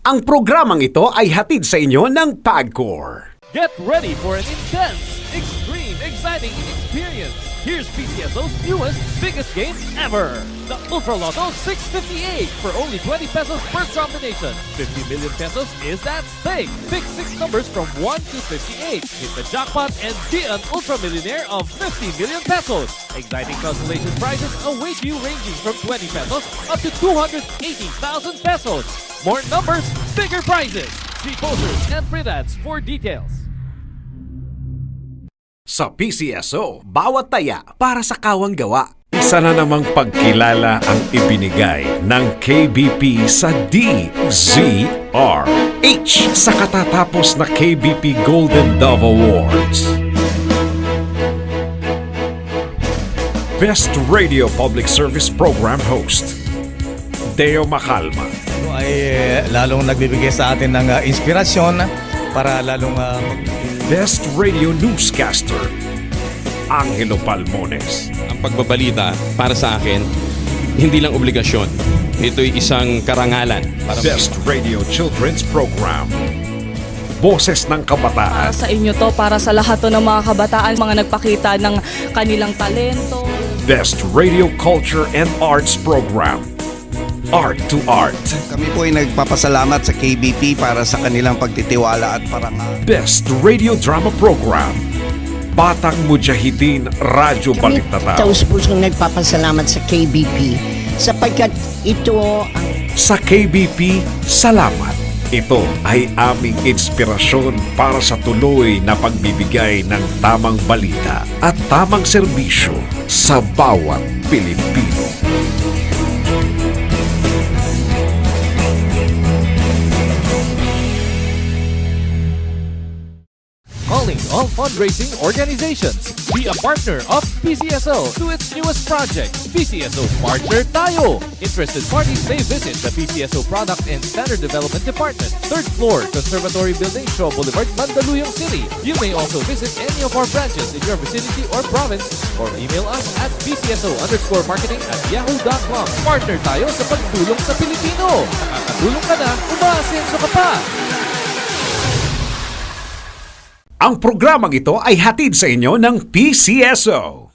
Ang programang ito ay hatid sa inyo ng PAGCOR. Get ready for an intense, extreme, exciting experience. Here's PCSO's newest, biggest game ever. The Ultra Lotto 658 for only 20 pesos per combination. 50 million pesos is at stake. Pick 6 numbers from 1 to 58. Hit the jackpot and be an ultra millionaire of 50 million pesos. Exciting consolation prizes await you ranging from 20 pesos up to 280,000 pesos. More numbers, bigger prizes. See posters and print ads for details. Sa PCSO, bawat taya para sa kawang gawa. Isa na namang pagkilala ang ibinigay ng KBP sa DZRH sa katatapos na KBP Golden Dove Awards. Best Radio Public Service Program Host, Deo Macalma. Ito ay lalong nagbibigay sa atin ng inspirasyon para lalong Best Radio Newscaster, Angelo Palmones. Ang pagbabalita para sa akin, hindi lang obligasyon. Ito'y isang karangalan. Best Radio Children's Program, Boses ng Kabataan. Para sa inyo to, para sa lahat to ng mga kabataan, mga nagpakita ng kanilang talento. Best Radio Culture and Arts Program, Art to Art. Kami po ay nagpapasalamat sa KBP para sa kanilang pagtitiwala at parangal. Best Radio Drama Program, Batang Mujahideen Radyo Kami Balitatao. taus-pusong nagpapasalamat sa KBP sapagkat ito ang Sa KBP, salamat. Ito ay aming inspirasyon para sa tuloy na pagbibigay ng tamang balita at tamang serbisyo sa bawat Pilipino. Calling all fundraising organizations. Be a partner of PCSO to its newest project, PCSO Partner Tayo. Interested parties may visit the PCSO Product and Standard Development Department, 3rd floor, Conservatory Building, Shaw Boulevard, Mandaluyong City. You may also visit any of our branches in your vicinity or province or email us at pcso_marketing@yahoo.com. Partner tayo sa pagtulong sa Pilipino. Nakakatulong ka na, umaasenso ka pa. Ang programang ito ay hatid sa inyo ng PCSO.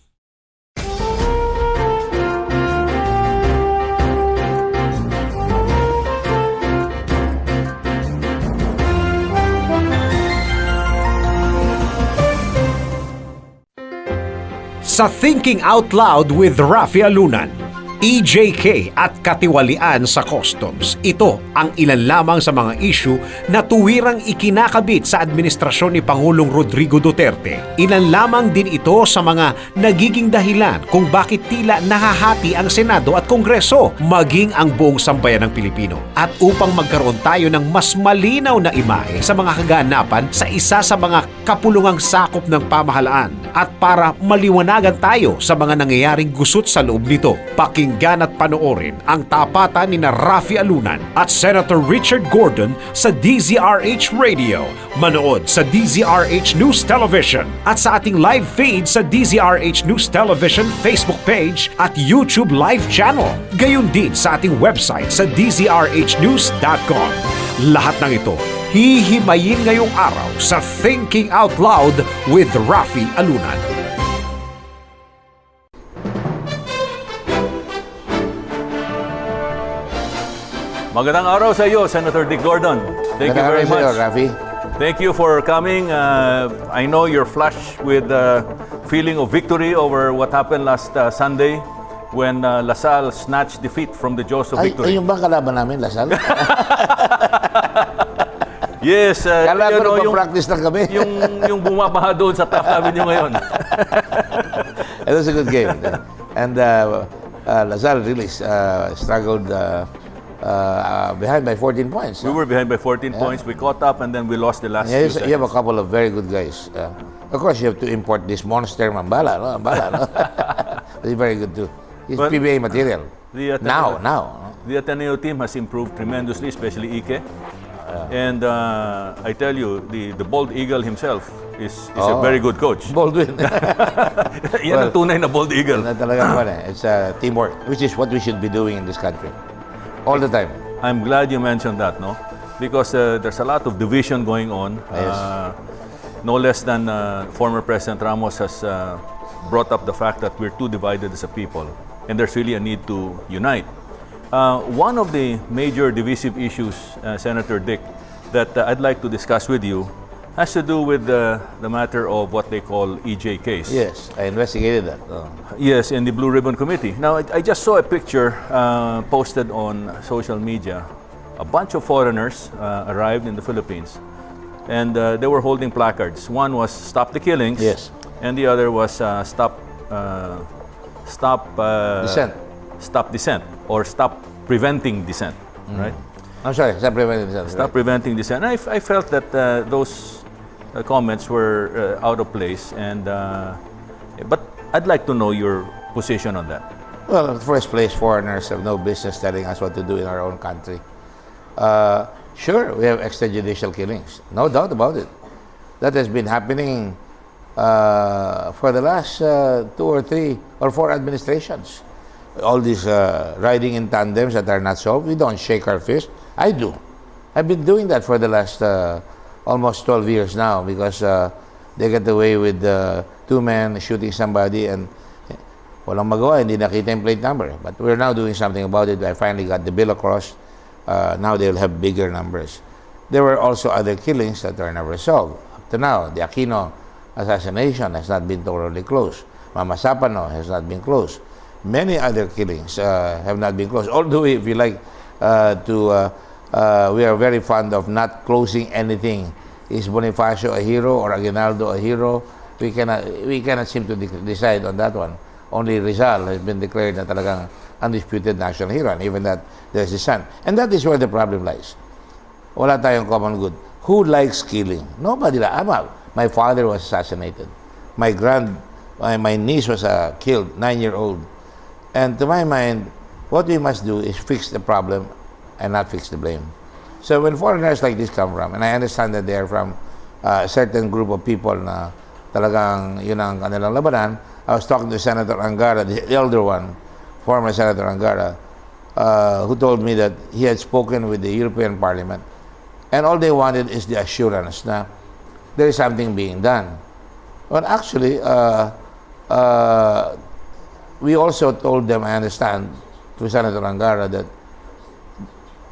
Sa Thinking Out Loud with Rafi Alunan, EJK at katiwalian sa customs. Ito ang ilan lamang sa mga issue na tuwirang ikinakabit sa administrasyon ni Pangulong Rodrigo Duterte. Ilan lamang din ito sa mga nagiging dahilan kung bakit tila nahahati ang Senado at Kongreso, maging ang buong sambayan ng Pilipino. At upang magkaroon tayo ng mas malinaw na imahe sa mga kaganapan sa isa sa mga kapulungang sakop ng pamahalaan at para maliwanagan tayo sa mga nangyayaring gusot sa loob nito, pakinggan at panoorin ang tapatan ni na Rafi Alunan at Senator Richard Gordon sa DZRH Radio. Manood sa DZRH News Television at sa ating live feed sa DZRH News Television Facebook page at YouTube live channel. Gayon din sa ating website sa dzrhnews.com. Lahat ng ito hihimayin ngayong araw sa Thinking Out Loud with Rafi Alunan. Magandang araw sa iyo, Senator Dick Gordon. Thank you very much. Rafi. Thank you for coming. I know you're flushed with the feeling of victory over what happened last Sunday when LaSalle snatched defeat from the jaws of victory. Ay, yung bang kalaban namin, Lasal? Yes, Kala ko practice lang kami. yung bumabaha doon sa top avenue ngayon. It was a good game. And LaSalle really struggled behind by 14 points. We were behind by 14 points. We caught up and then we lost the last few seconds. You have a couple of very good guys. Of course, you have to import this monster Mambala, no? He's very good too. He's PBA material. Now. The Ateneo team has improved tremendously, especially Ike. And I tell you, the bald eagle himself is a very good coach. Baldwin. Yan ang tunay na bald eagle. It's teamwork, which is what we should be doing in this country all the time. I'm glad you mentioned that, no? because there's a lot of division going on. No less than former President Ramos has brought up the fact that we're too divided as a people, and there's really a need to unite. One of the major divisive issues, Senator Dick, that I'd like to discuss with you has to do with the matter of what they call EJKs. Yes, I investigated that. Yes, in the Blue Ribbon Committee. Now, I just saw a picture posted on social media. A bunch of foreigners arrived in the Philippines, and they were holding placards. One was "Stop the Killings," Yes. and the other was "Stop Dissent. Stop dissent," or "Stop preventing dissent." Right? I'm sorry, stop preventing dissent. Stop preventing dissent. I felt that those comments were out of place, and but I'd like to know your position on that. Well, in the first place, foreigners have no business telling us what to do in our own country. Sure, we have extrajudicial killings. No doubt about it. That has been happening for the last 2 or 3 or 4 administrations. All these riding in tandems that are not solved, we don't shake our fist. I do. I've been doing that for the last almost 12 years now, because they get away with 2 men shooting somebody and walang magawa, hindi nakita yung plate number. But we're now doing something about it. I finally got the bill across. Now they'll have bigger numbers. There were also other killings that are never solved. Up to now, the Aquino assassination has not been thoroughly closed. Mama Sapano has not been closed. Many other killings have not been closed. Although, if you like we are very fond of not closing anything. Is Bonifacio a hero or Aguinaldo a hero? We cannot seem to decide on that one. Only Rizal has been declared na talagang undisputed national hero, and even that there's his son. And that is where the problem lies. Wala tayong common good. Who likes killing? Nobody. My father was assassinated. My niece was killed, 9-year-old. And to my mind, what we must do is fix the problem and not fix the blame. So when foreigners like this come from, and I understand that they are from a certain group of people na talagang yun ang kanilang labanan. I was talking to Senator Angara, the elder one, former Senator Angara, who told me that he had spoken with the European Parliament, and all they wanted is the assurance na there is something being done. But actually, we also told them, I understand, to Senator Angara, that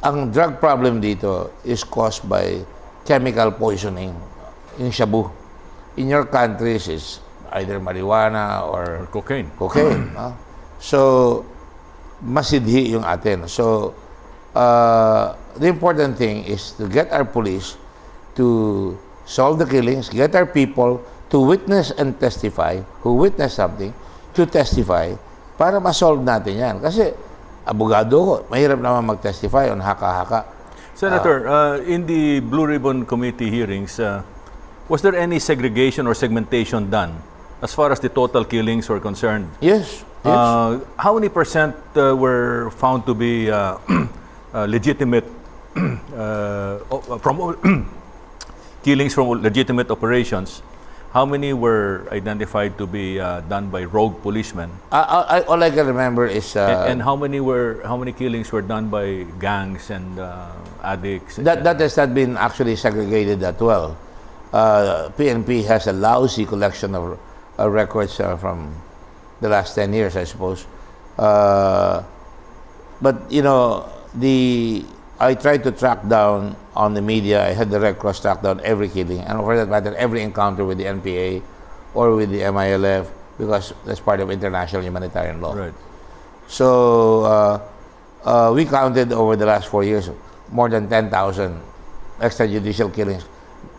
ang drug problem dito is caused by chemical poisoning in shabu. In your countries, it's either marijuana or Cocaine. So, masidhi yung atin. So, the important thing is to get our police to solve the killings, get our people to witness and testify, who witness something, to testify, para ma-solve natin yan. Kasi, abogado ko, mahirap naman mag-testify on haka-haka. Senator, in the Blue Ribbon Committee hearings, was there any segregation or segmentation done as far as the total killings were concerned? Yes. How many percent were found to be legitimate from killings from legitimate operations? How many were identified to be done by rogue policemen? All I can remember is and how many killings were done by gangs and addicts? that has not been actually segregated that well. PNP has a lousy collection of records from the last 10 years, I suppose. But you know, I tried to track down on the media. I had the Red Cross track down every killing, and for that matter, every encounter with the NPA or with the MILF, because that's part of international humanitarian law. Right. So we counted over the last 4 years more than 10,000 extrajudicial killings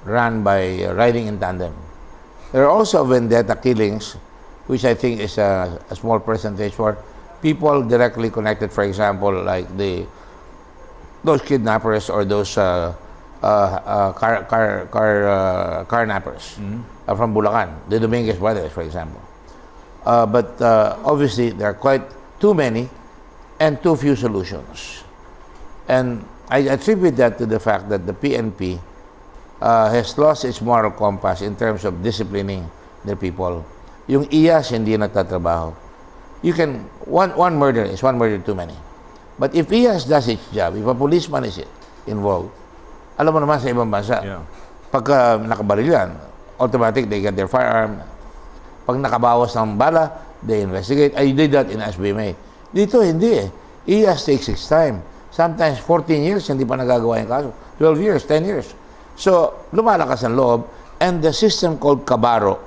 run by riding in tandem. There are also vendetta killings, which I think is a small percentage for people directly connected. For example, like those kidnappers or those carnappers from Bulacan, the Dominguez brothers, for example. But obviously, there are quite too many and too few solutions. And I attribute that to the fact that the PNP has lost its moral compass in terms of disciplining their people. Yung IAS hindi nagtatrabaho. You can, one murder is one murder too many. But if IAS does its job, if a policeman is involved, Alam mo naman sa ibang bansa, Yeah. pagka nakabaril yan, automatic they get their firearm. Pag nakabawas ng bala, they investigate. I did that in SBMA. Dito, hindi eh. IAS takes its time. Sometimes 14 years, hindi pa nagagawa yung kaso. 12 years, 10 years. So, lumalakas ang loob. And the system called Kabaro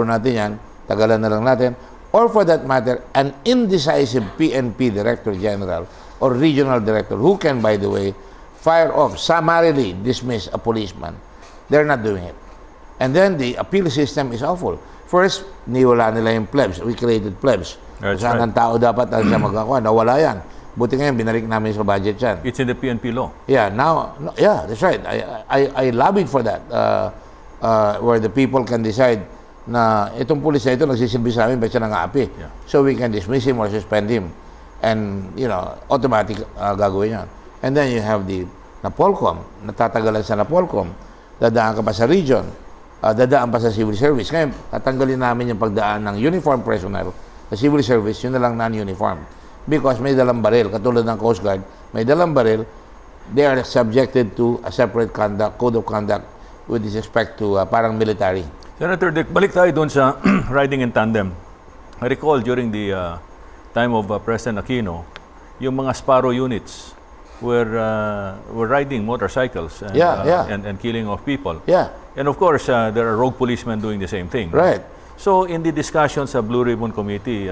natin yan, tagalan na lang natin, or for that matter, an indecisive PNP Director General or Regional Director who can, by the way, fire off, summarily dismiss a policeman. They're not doing it. And then the appeal system is awful. First, niwala nila yung plebs. We created plebs. That's Saan right. ang tao dapat ang siya magkakuha? Nawala yan. Buti ngayon, binalik namin sa budget yan. It's in the PNP law. Yeah, now, yeah, that's right. I lobbied for that. Where the people can decide na itong pulis na ito nagsisilbi sa amin, ba't siya nang-aapi? Yeah. So we can dismiss him or suspend him. And, automatic gagawin yan. And then you have the Napolcom, natatagalan sa Napolcom, dadaan ka pa sa region, dadaan pa sa civil service. Ngayon, tatanggalin namin yung pagdaan ng uniform personnel sa civil service, yun na lang non-uniform. Because may dalang baril, katulad ng Coast Guard, may dalang baril, they are subjected to a separate code of conduct with respect to parang military. Senator Dick, balik tayo doon sa riding in tandem. I recall during the time of President Aquino, yung mga Sparrow units were riding motorcycles and, and killing of people. Yeah. And of course, there are rogue policemen doing the same thing. Right. So in the discussion sa Blue Ribbon Committee,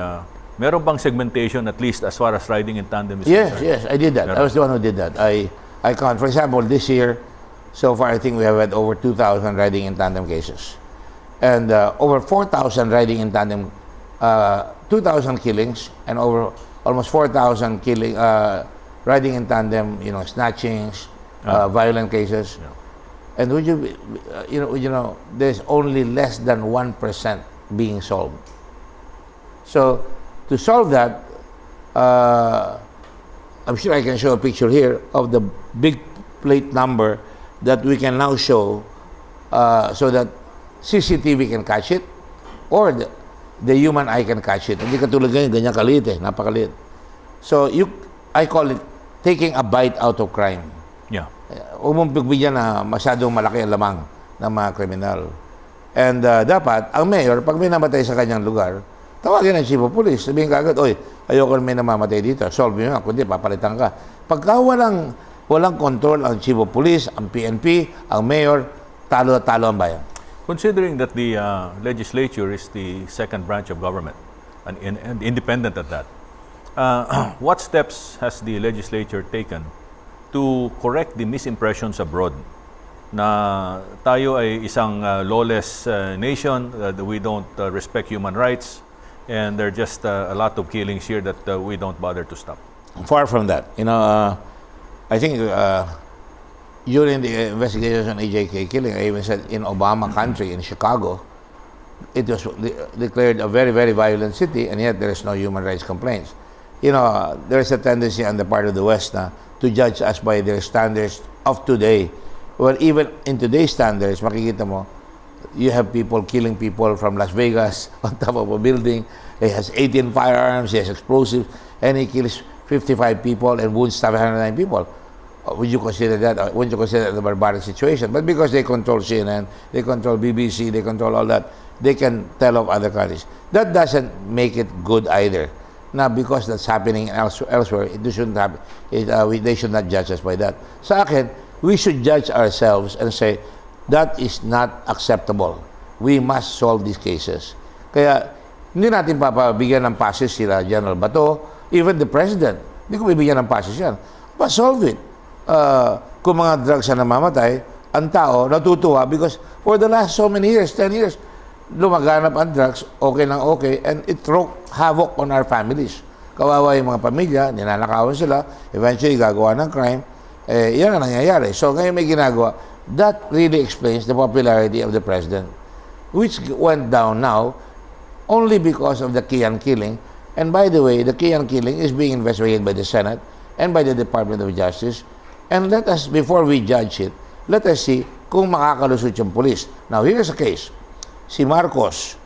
meron bang segmentation at least as far as riding in tandem is concerned? Yes, I did that. I was the one who did that. I count. For example, this year, so far I think we have had over 2,000 riding in tandem cases. And over 4,000 riding in tandem, 2,000 killings, and over almost 4,000 riding in tandem, snatchings, violent cases. Yeah. And would you know, there's only less than 1% being solved. So, to solve that, I'm sure I can show a picture here of the big plate number that we can now show so that CCTV can catch it or the human eye can catch it. Hindi katulad ganyan kaliit eh, napakaliit. So, I call it taking a bite out of crime. Yeah. Huwag mong pagbigyan na masyadong malaki ang lamang ng mga kriminal. And dapat, ang mayor, pag may namatay sa kanyang lugar, tawagin ang chief of police. Sabihin ka agad, oy, ayoko na may namamatay dito. Solve nyo yan, kundi papalitan ka. Pagka walang control ang chief of police, ang PNP, ang mayor, talo ang bayan. Considering that the legislature is the second branch of government and independent at that, what steps has the legislature taken to correct the misimpressions abroad na tayo ay isang lawless nation, that we don't respect human rights, and there are just a lot of killings here that we don't bother to stop? Far from that. I think during the investigation on EJK killing, I even said in Obama country, in Chicago, it was declared a very, very violent city, and yet there is no human rights complaints. There is a tendency on the part of the West to judge us by their standards of today. Well, even in today's standards, makikita mo, you have people killing people from Las Vegas on top of a building. He has 18 firearms, he has explosives, and he kills 55 people and wounds 709 people. Would you consider that? Wouldn't you consider that a barbaric situation? But because they control CNN, they control BBC, they control all that, they can tell of other countries. That doesn't make it good either. Now, because that's happening elsewhere, they should not judge us by that. Sa akin, we should judge ourselves and say, that is not acceptable. We must solve these cases. Kaya, hindi natin papabigyan ng passes sila General Bato, even the President. Hindi ko bibigyan ng passes yan. But solve it. Kung mga drugs na namamatay, ang tao natutuwa because for the last so many years, 10 years, lumaganap ang drugs, okay lang okay, and it wreaked havoc on our families. Kawawa yung mga pamilya, ninanakawan sila, eventually gagawa ng crime, yan ang nangyayari. So ngayon may ginagawa, that really explains the popularity of the President, which went down now only because of the Kian killing. And by the way, the Kian killing is being investigated by the Senate and by the Department of Justice. And let us, before we judge it, let us see kung makakalusot yung police. Now, here's a case. Si Marcos,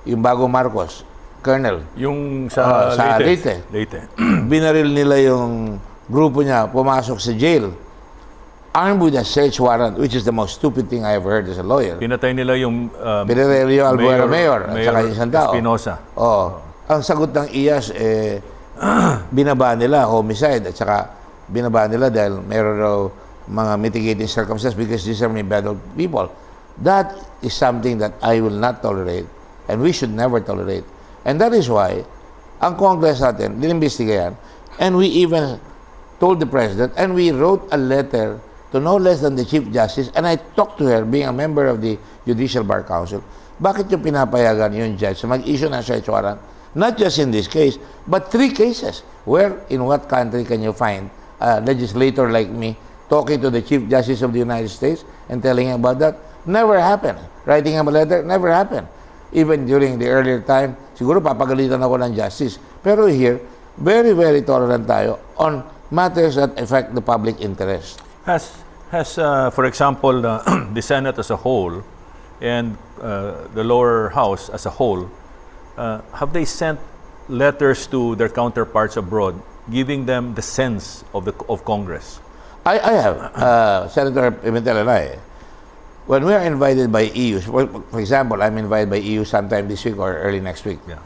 yung bago Marcos, Colonel. Yung sa Leyte. Binaril nila yung grupo niya, pumasok sa jail. armed with a search warrant, which is the most stupid thing I ever heard as a lawyer. Pinatay nila yung Pinatay yung Albuera Mayor at saka yung isang tao. Espinosa. Oo. Ang sagot ng IAS, binaba nila, homicide, at saka binaba nila dahil meron raw mga mitigating circumstances because these are embedded people. That is something that I will not tolerate and we should never tolerate. And that is why ang Congress natin, dinimbestiga yan, and we even told the President, and we wrote a letter to no less than the Chief Justice, and I talked to her, being a member of the Judicial Bar Council, bakit yung pinapayagan yung judge na mag-issue ng search warrant, not just in this case, but 3 cases. Where, in what country can you find a legislator like me talking to the Chief Justice of the United States and telling him about that? Never happened. Writing him a letter, never happened. Even during the earlier time, siguro papagalitan ako ng justice. Pero here, very, very tolerant tayo on matters that affect the public interest. Has for example, the Senate as a whole and the lower house as a whole, have they sent letters to their counterparts abroad, giving them the sense of Congress? I have. Senator Pimentel and I, when we are invited by EU, for example, I'm invited by EU sometime this week or early next week, Yeah.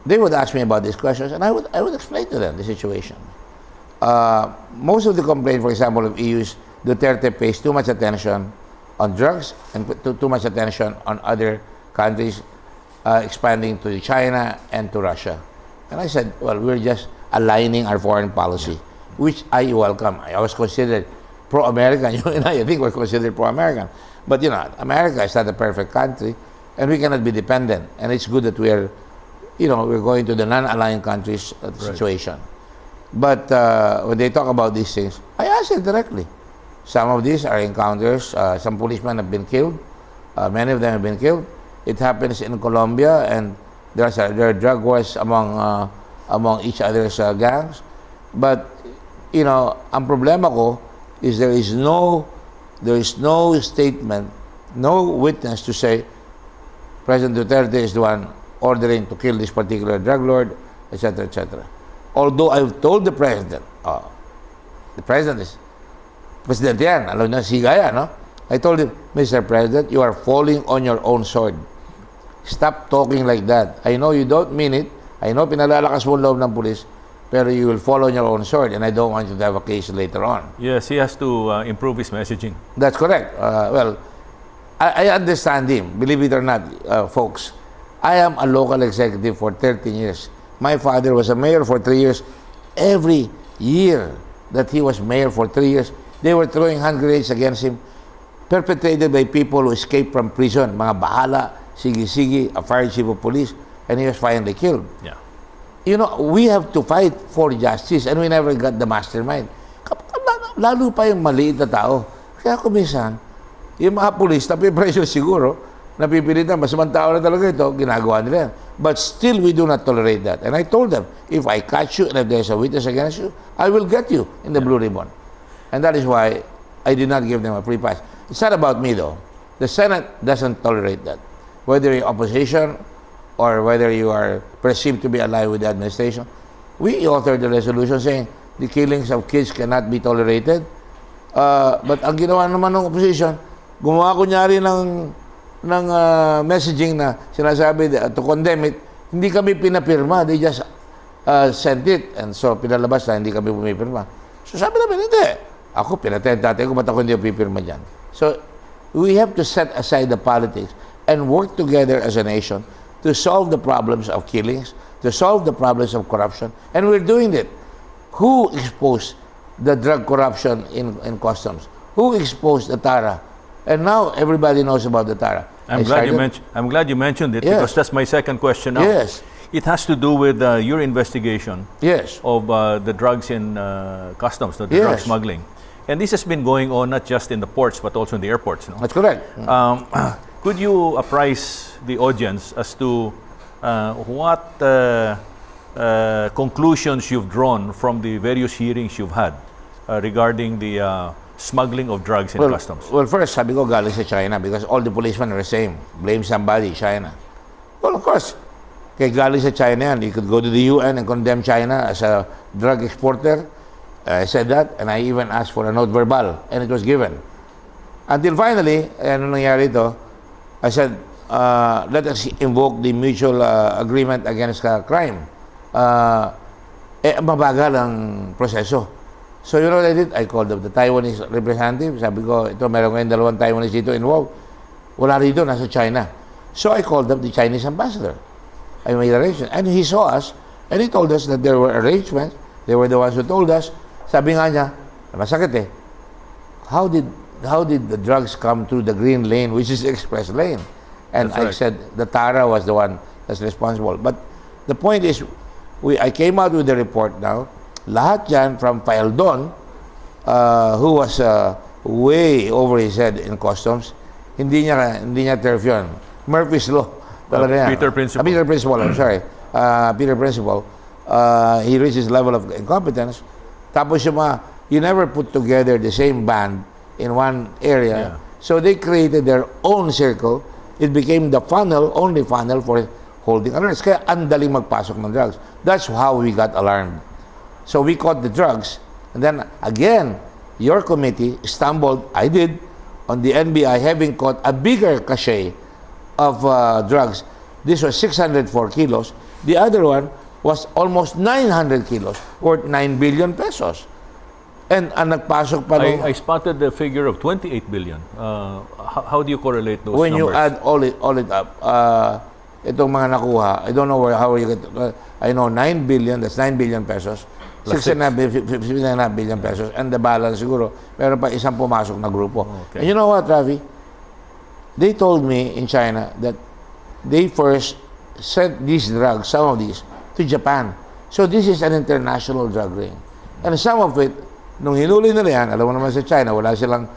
they would ask me about these questions, and I would explain to them the situation. Most of the complaint, for example, of EU is Duterte pays too much attention on drugs and too much attention on other countries, expanding to China and to Russia. And I said, well, we're just aligning our foreign policy, which I welcome. I was considered pro-American. You and I think we're considered pro-American. But, you know, America is not a perfect country, and we cannot be dependent. And it's good that we're going to the non-aligned countries situation. But when they talk about these things, I ask it directly. Some of these are encounters. Some policemen have been killed. Many of them have been killed. It happens in Colombia, and there are drug wars among each other's gangs. But, you know, ang problema ko is there is no statement, no witness to say President Duterte is the one ordering to kill this particular drug lord, etc., etc. Although I've told the President, the President is, President yan, alam na, siga yan, no? I told him, Mr. President, you are falling on your own sword. Stop talking like that. I know you don't mean it. I know pinalalakas mo ang loob ng pulis, pero you will fall on your own sword, and I don't want you to have a case later on. Yes, he has to improve his messaging. That's correct. Well, I understand him. Believe it or not, folks, I am a local executive for 13 years. My father was a mayor for 3 years. Every year that he was mayor for 3 years, they were throwing hand grenades against him, perpetrated by people who escaped from prison, mga bahala, sige-sige, a fire chief of police, and he was finally killed. Yeah. You know, we have to fight for justice, and we never got the mastermind. Lalo pa yung maliit na tao. Kaya kuminsan, yung mga pulis, napipressure siguro, napipilitan, masamang tao na talaga ito, ginagawa nila. But still, we do not tolerate that. And I told them, if I catch you and if there's a witness against you, I will get you in the blue ribbon. And that is why I did not give them a free pass. It's not about me, though. The Senate doesn't tolerate that. Whether you're opposition or whether you are perceived to be allied with the administration, we authored the resolution saying the killings of kids cannot be tolerated. But ang ginawa naman ng opposition, gumawa kunyari ng messaging na sinasabi to condemn it, hindi kami pinapirma. They just sent it. And so, pinalabas na hindi kami pumipirma. So, sabi namin, hindi. Ako, pinatay tatay ko, ba't ako hindi pipirma dyan? So, we have to set aside the politics and work together as a nation to solve the problems of killings, to solve the problems of corruption. And we're doing it. Who exposed the drug corruption in customs? Who exposed the TOLRA? And now everybody knows about the TOLRA. I'm glad you mentioned it, Yes. because that's my second question now. Yes. It has to do with your investigation Yes. of the drugs in customs, the drug Yes. smuggling. And this has been going on not just in the ports, but also in the airports. No? That's correct. Could you apprise the audience as to what conclusions you've drawn from the various hearings you've had regarding the smuggling of drugs in customs? Well, first, sabi ko galing sa China because all the policemen are the same. Blame somebody, China. Well, of course, kaya galing sa China yan. You could go to the UN and condemn China as a drug exporter. I said that, and I even asked for a note verbal, and it was given. Until finally, ano nangyari ito, I said, let us invoke the mutual agreement against crime. Mabagal ang proseso. So you know what I did? I called up the Taiwanese representative. Sabi ko, ito meron ngayon dalawang Taiwanese dito involved. Wala rito, nasa China. So I called up the Chinese ambassador. I made arrangements. And he saw us, and he told us that there were arrangements. They were the ones who told us. Sabi nga niya, masakit eh, how did the drugs come through the green lane, which is the express lane? And I said the TOLRA was the one that's responsible. But the point is, I came out with the report now. Lahat yan from Paildon, who was way over his head in customs, hindi niya turf yun. Murphy's Law. Peter Principle. Peter Principle, I'm sorry. Peter Principle. He reached his level of incompetence. Tapos you never put together the same band in one area. Yeah. So they created their own circle. It became the only funnel for holding alerts. Kaya andaling magpasok ng drugs. That's how we got alarmed. So we caught the drugs. And then again, your committee stumbled, I did, on the NBI having caught a bigger cachet of drugs. This was 604 kilos. The other one was almost 900 kilos, worth 9 billion pesos. And ang nagpasok pa nung... I spotted the figure of 28 billion. How do you correlate those when numbers? you add all it up, itong mga nakuha, I don't know how you get... I know 9 billion, that's 9 billion pesos. 6.5 billion pesos. And the balance siguro, meron pa isang pumasok na grupo. Okay. And you know what, Ravi? They told me in China that they first sent these drugs, some of these, to Japan. So this is an international drug ring. And some of it, nung hinuli nila yan, alam mo naman sa China, wala silang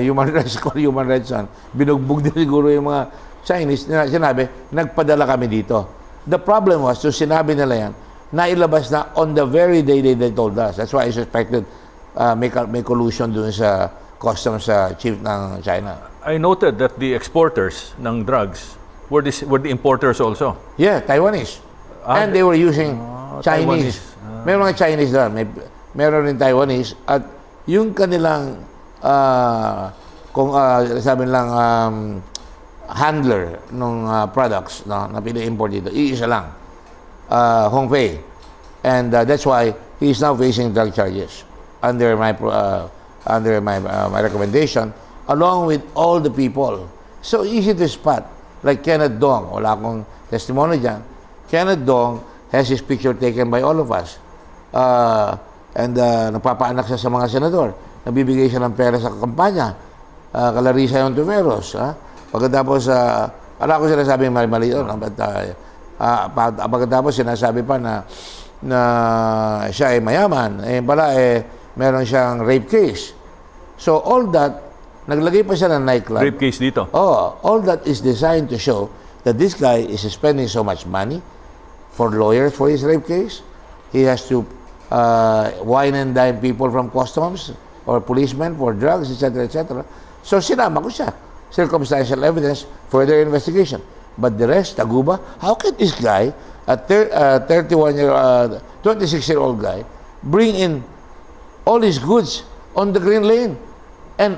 human rights on. Binugbog din siguro yung mga Chinese, sinabi, nagpadala kami dito. The problem was, so sinabi nila yan, nailabas na on the very day they told us. That's why I suspected may collusion dun sa customs chief ng China. I noted that the exporters ng drugs were the importers also. Yeah, Taiwanese. And they were using Chinese. May mga Chinese doon. Meron rin Taiwanese. At yung kanilang, kung sabi lang, handler ng products na pina-import dito, iisa lang. Hong Fei. And that's why he is now facing drug charges under my recommendation, along with all the people. So easy to spot. Like Kenneth Dong, wala akong testimony dyan. Kenneth Dong has his picture taken by all of us. And nagpapaanak siya sa mga senador. Nagbibigay siya ng pera sa kampanya. Kalarisa yung Tuveros. Pagkatapos, wala ko sinasabing mali yun. Pagkatapos, sinasabi pa na siya ay mayaman. Pala, meron siyang rape case. So, all that, naglagay pa siya ng nightclub. Rape case dito. Oh, all that is designed to show that this guy is spending so much money for lawyers for his rape case. He has to wine and dine people from customs or policemen for drugs, etc., etc. So, sinama ko siya. Circumstantial evidence, further investigation. But the rest, Taguba, how can this guy, a 26-year-old guy, bring in all his goods on the green lane and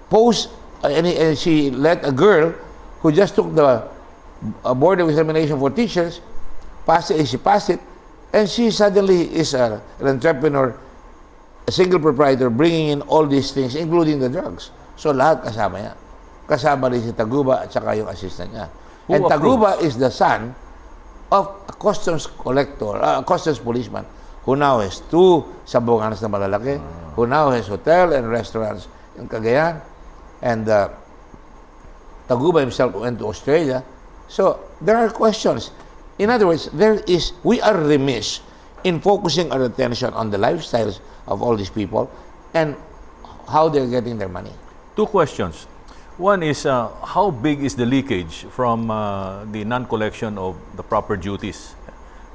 pose, and she let a girl who just took the board of examination for teachers, she passed it, and she suddenly is an entrepreneur, a single proprietor, bringing in all these things, including the drugs. So lahat kasama yan. Kasama rin si Taguba at saka yung assistant niya. And Taguba is the son of a customs collector, customs policeman, who now has 2 sabonganas na malalaki, who now has hotel and restaurants in Cagayan. And Taguba himself went to Australia. So there are questions. In other words, we are remiss in focusing our attention on the lifestyles of all these people and how they're getting their money. 2 questions. One is, how big is the leakage from the non-collection of the proper duties,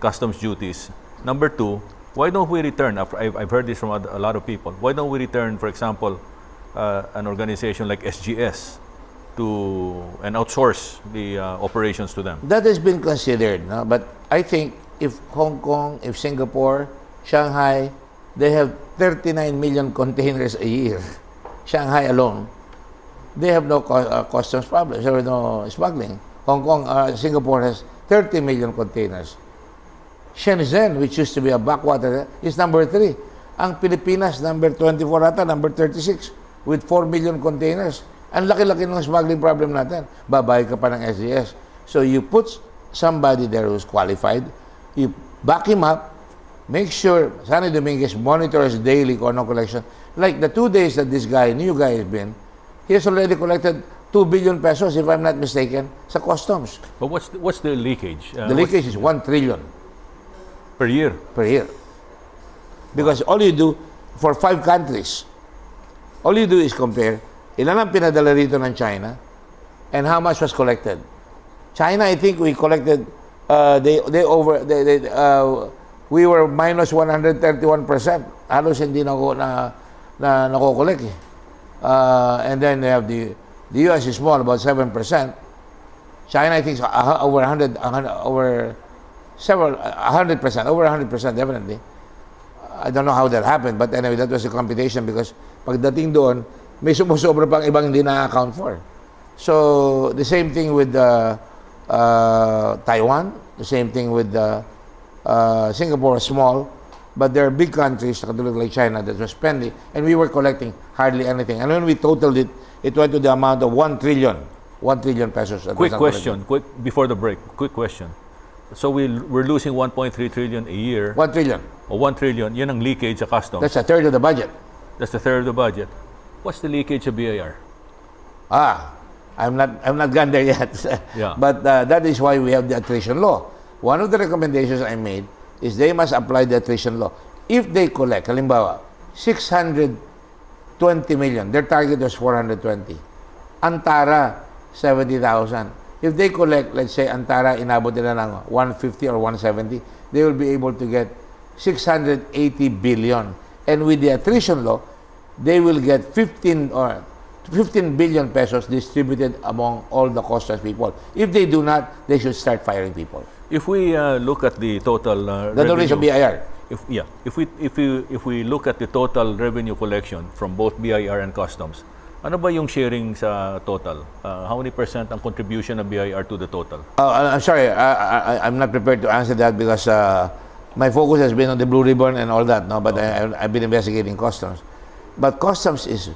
customs duties? Number 2, why don't we return, I've heard this from a lot of people, why don't we return, for example, an organization like SGS and outsource the operations to them? That has been considered, no? But I think if Hong Kong, if Singapore, Shanghai, they have 39 million containers a year. Shanghai alone, they have no customs problems, there is no smuggling. Hong Kong, Singapore has 30 million containers. Shenzhen, which used to be a backwater, is number 3. Ang Pilipinas, number 24 ata, number 36, with 4 million containers. Ang laki-laki ng smuggling problem natin. Babayad ka pa ng SGS. So you put somebody there who's qualified, you back him up, make sure Sunny Dominguez monitors daily kung anong collection. Like the 2 days that this guy, new guy has been, he has already collected 2 billion pesos, if I'm not mistaken, sa customs. But what's the leakage? The leakage is 1 trillion per year. per year. Because all you do, for 5 countries, all you do is compare ilan ang pinadala rito ng China and how much was collected. China, I think we collected, we were minus 131%. Halos hindi na nakokolek eh. And then they have the US is small, about 7%. China, I think, is over 100%, over 100%, definitely. I don't know how that happened, but anyway, that was the computation because pagdating doon, may sumusobra pang ibang hindi na-account for. So, the same thing with Taiwan, the same thing with Singapore, small, but there are big countries like China that were spending, and we were collecting hardly anything. And when we totaled it, it went to the amount of 1 trillion pesos. Quick question, before the break, quick question. So we're losing 1.3 trillion a year. 1 trillion. O 1 trillion, yan ang leakage sa customs. That's a third of the budget. That's a third of the budget. What's the leakage of BIR? I'm not gone there yet. Yeah. But that is why we have the attrition law. One of the recommendations I made is they must apply the attrition law. If they collect, halimbawa, 620 million, their target was 420. Antara, 70,000. If they collect, let's say, Antara, inabot nila ng 150 or 170, they will be able to get 680 billion. And with the attrition law, they will get 15 billion pesos distributed among all the customs people. If they do not, they should start firing people. If we look at the total The knowledge of BIR. If we look at the total revenue collection from both BIR and customs, ano ba yung sharing sa total? How many % ang contribution ng BIR to the total? I'm sorry, I'm not prepared to answer that because my focus has been on the Blue Ribbon and all that. No, but I've been investigating customs. But customs is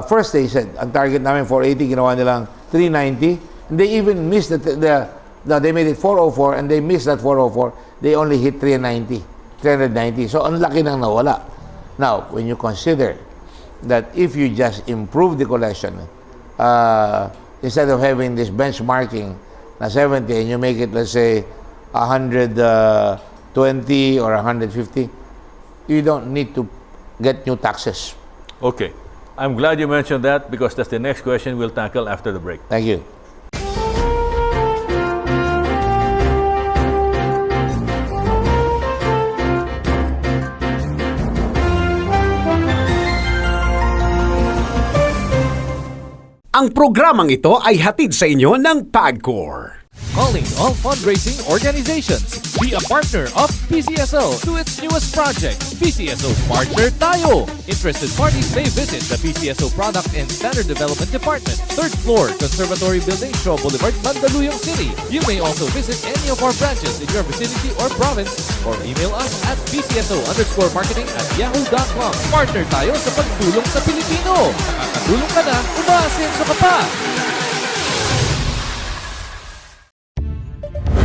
first they said ang target namin 480, ginawa nilang 390. And they even missed they made it 404 and they missed that 404. They only hit 390. So ang laki nang nawala. Now, when you consider that if you just improve the collection, instead of having this benchmarking na 70 and you make it, let's say, 120 or 150, you don't need to get new taxes. Okay. I'm glad you mentioned that because that's the next question we'll tackle after the break. Thank you. Ang programang ito ay hatid sa inyo ng PAGCOR. Calling all fundraising organizations. Be a partner of PCSO to its newest project, PCSO Partner Tayo. Interested parties may visit the PCSO Product and Standard Development Department, 3rd floor, Conservatory Building, Shaw Boulevard, Mandaluyong City. You may also visit any of our branches in your vicinity or province or email us at pcso_marketing@yahoo.com. Partner tayo sa pagtulong sa Pilipino. Nakakatulong ka na, umaasenso ka pa.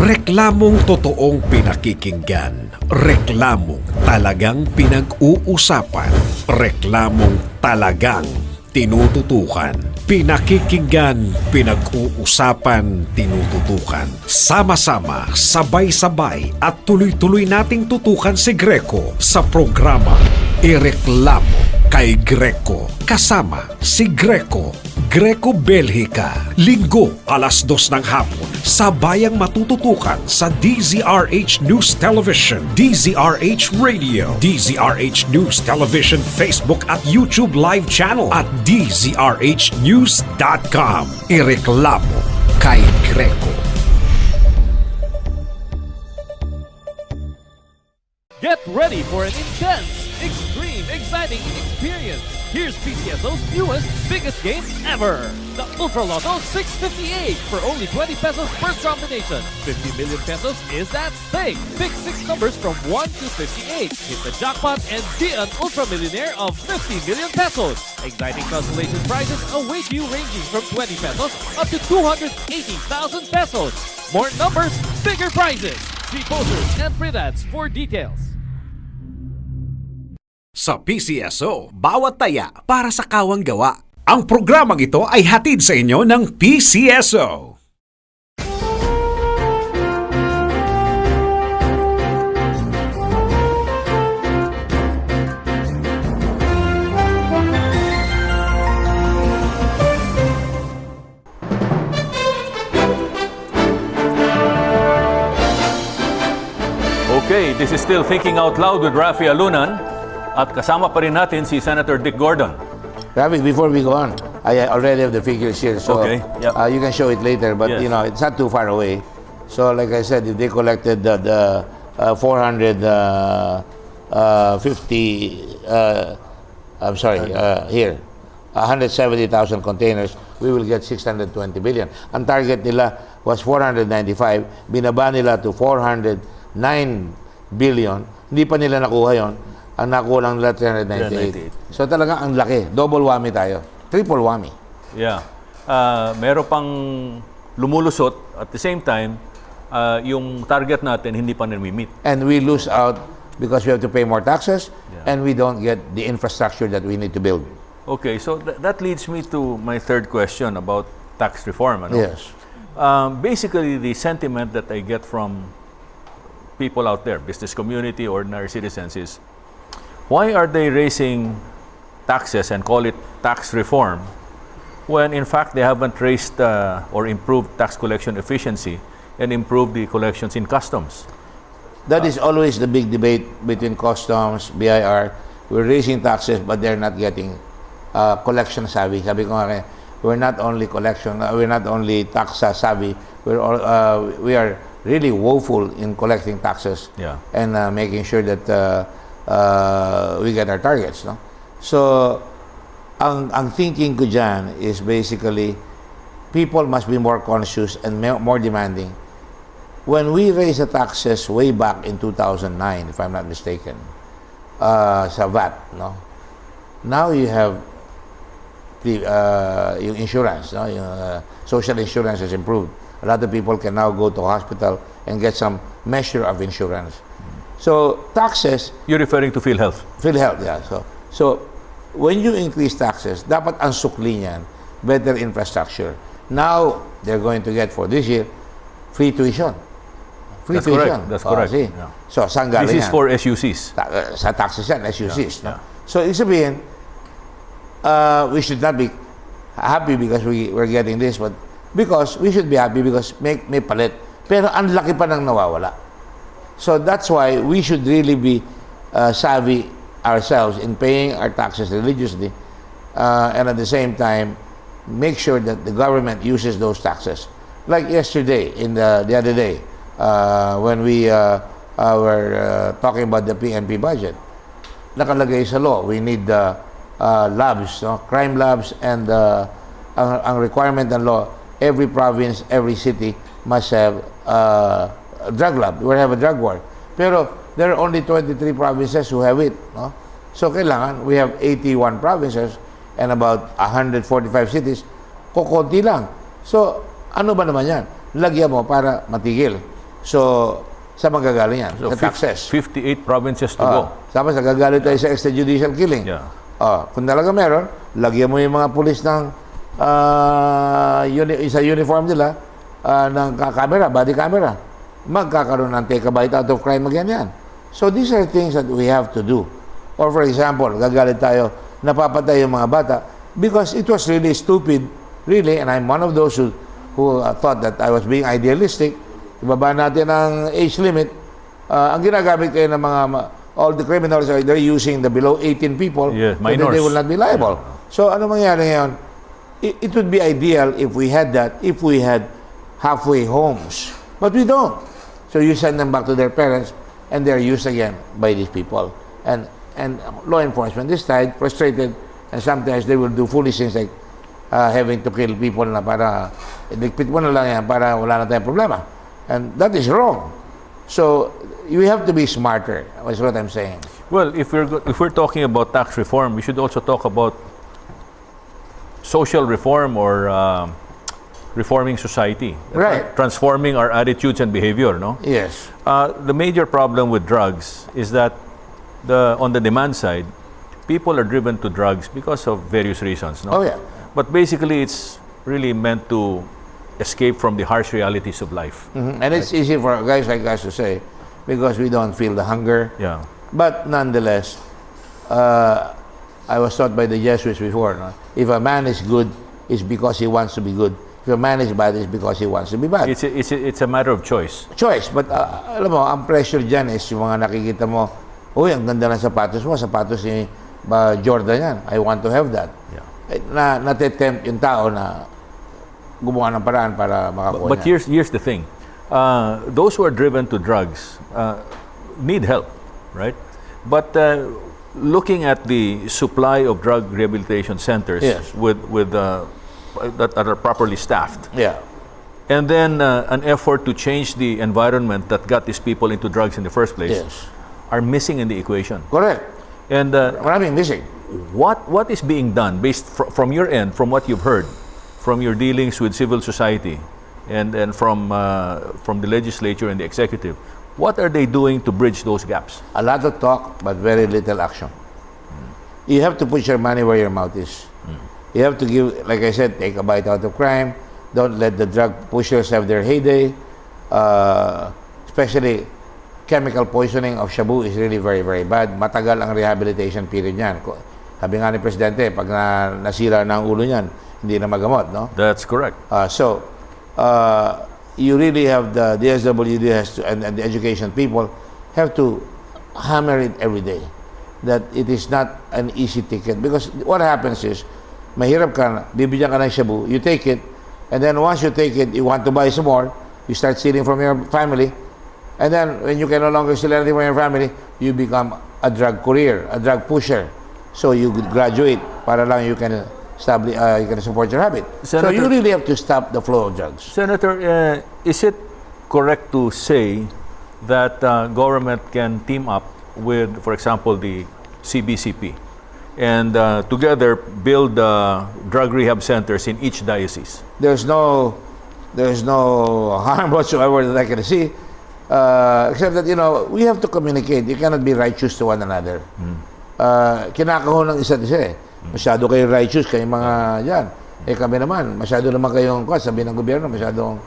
Reklamong totoong pinakikinggan. Reklamong talagang pinag-uusapan. Reklamong talagang tinututukan. Pinakikinggan, pinag-uusapan, tinututukan. Sama-sama, sabay-sabay at tuloy-tuloy nating tutukan si Greco sa programa Ireklamo kay Greco. Kasama si Greco. Greco Belgica. Linggo, alas 2 ng hapon. Sabayang matututukan sa DZRH News Television, DZRH Radio, DZRH News Television Facebook at YouTube live channel at dzrhnews.com. Ireklamo kay Greco. Get ready for an intense, extreme, exciting experience. Here's PCSO's newest, biggest game ever. The Ultra Lotto 658 for only 20 pesos per combination. 50 million pesos is at stake. Pick 6 numbers from 1 to 58. Hit the jackpot and be an ultra millionaire of 50 million pesos. Exciting consolation prizes await you ranging from 20 pesos up to 280,000 pesos. More numbers, bigger prizes. See posters and print ads for details. Sa PCSO, bawat taya para sa kawang gawa. Ang programang ito ay hatid sa inyo ng PCSO. Okay, this is still Thinking Out Loud with Rafi Alunan. At kasama pa rin natin si Senator Dick Gordon. Ravi, before we go on, I already have the figures here, so Okay, yep. you can show it later, but Yes. you know, it's not too far away. So like I said, if they collected the 170,000 containers, we will get 620 billion. Ang target nila was 495, binaba nila to 409 billion. Hindi pa nila nakuha yon. Ang nakuha lang nila 398. So talagang ang laki. Double whammy tayo. Triple whammy. Yeah. Meron pang lumulusot at the same time, yung target natin hindi pa nami-meet. And we lose out because we have to pay more taxes and we don't get the infrastructure that we need to build. Okay, so that leads me to my third question about tax reform. Ano? Yes. Basically, the sentiment that I get from people out there, business community, ordinary citizens, is why are they raising taxes and call it tax reform when in fact they haven't raised or improved tax collection efficiency and improved the collections in customs? That is always the big debate between customs, BIR. We're raising taxes but they're not getting collection savvy. Sabi ko nga, we're not only tax savvy, we are really woeful in collecting taxes and making sure that we get our targets, no? So, ang thinking ko dyan is basically people must be more conscious and more demanding. When we raised the taxes way back in 2009, if I'm not mistaken, sa VAT, no? Now you have yung insurance, no? Yung social insurance has improved. A lot of people can now go to hospital and get some measure of insurance. So taxes. You're referring to PhilHealth? PhilHealth, yeah. So when you increase taxes, dapat ang sukli niyan, better infrastructure. Now they're going to get for this year free tuition. Free That's tuition. correct. That's correct. See? Yeah. So saan galing This is yan? for SUCs. Sa taxes yan, SUCs. Yeah, No? yeah. So ibig sabihin, we should not be happy because we're getting this, but because we should be happy because may palit. Pero ang laki pa nang nawawala. So that's why we should really be savvy ourselves in paying our taxes religiously and at the same time make sure that the government uses those taxes. Like yesterday, the other day, when we were talking about the PNP budget, nakalagay sa law, we need labs, no? Crime labs, and ang requirement ng law, every province, every city must have a drug lab. We have a drug war. Pero there are only 23 provinces who have it, no? So kailangan, we have 81 provinces and about 145 cities. Kukunti lang. So, ano ba naman yan? Lagyan mo para matigil. So, sa magagaling yan? So Sa taxes. 58 provinces to go. Tapos nagagalit tayo sa extrajudicial killing. Yeah. Kung talaga meron, lagyan mo yung mga pulis ng sa uniform nila ng camera, body camera. Magkakaroon ng take a bite out of crime again yan. So these are things that we have to do. Or for example, gagalit tayo, napapatay yung mga bata because it was really stupid, really, and I'm one of those who thought that I was being idealistic. Ibaba natin ang age limit. Ang ginagamit kayo ng mga all the criminals they're using the below 18 people, Yes, so that they minors. will not be liable. So ano mangyari ngayon? It would be ideal if we had that, if we had halfway homes. But we don't. So you send them back to their parents and they're used again by these people. And and law enforcement this side, frustrated, and sometimes they will do foolish things like having to kill people na para ligpit mo na lang yan para wala na tayong problema. And that is wrong. So, you have to be smarter, is what I'm saying. Well, if we're talking about tax reform, we should also talk about social reform or reforming society, Right. transforming our attitudes and behavior. No. Yes. The major problem with drugs is that on the demand side, people are driven to drugs because of various reasons. No? Oh, yeah. But basically, it's really meant to escape from the harsh realities of life. And it's easy for guys like us to say because we don't feel the hunger. Yeah. But nonetheless, I was taught by the Jesuits before, no? If a man is good, it's because he wants to be good. If a man is bad, it's because he wants to be bad. It's a matter of choice. Choice. But alam mo, ang pressure dyan is yung mga nakikita mo, uy, ang ganda ng sapatos mo, sapatos ni Jordan yan. I want to have that. Yeah. Natitempt yung tao na gumawa ng paraan para makakuha But niya. here's the thing. Those who are driven to drugs need help, right? But looking at the supply of drug rehabilitation centers Yes. that are properly staffed, Yeah. and then an effort to change the environment that got these people into drugs in the first place, Yes. are missing in the equation. Correct. And Maraming missing. what is being done based from your end, from what you've heard, from your dealings with civil society, and from the legislature and the executive, what are they doing to bridge those gaps? A lot of talk, but very little action. You have to put your money where your mouth is. You have to give, like I said, take a bite out of crime. Don't let the drug pushers have their heyday. Especially, chemical poisoning of shabu is really very, very bad. Matagal ang rehabilitation period niyan. Sabi nga ni Presidente, pag nasira na ang ulo niyan, hindi na magamot, no? That's correct. You really have the DSWD has to, and the education people have to hammer it every day that it is not an easy ticket because what happens is mahirap ka, bibigyan ka ng shabu, you take it, and then once you take it, you want to buy some more, you start stealing from your family, and then when you can no longer steal anything from your family, you become a drug courier, a drug pusher. So you graduate para lang you can establish, you can support your habit. So Senator- you really have to stop the flow of drugs. Senator, is it correct to say that government can team up with, for example, the CBCP and together build drug rehab centers in each diocese? There's no harm whatsoever that I can see, except that we have to communicate. You cannot be righteous to one another. Kinakahon ng isa't isa eh. Masyado kayo righteous, kayo mga yan. Kami naman, masyado naman kayong, sabi ng gobyerno, masyadong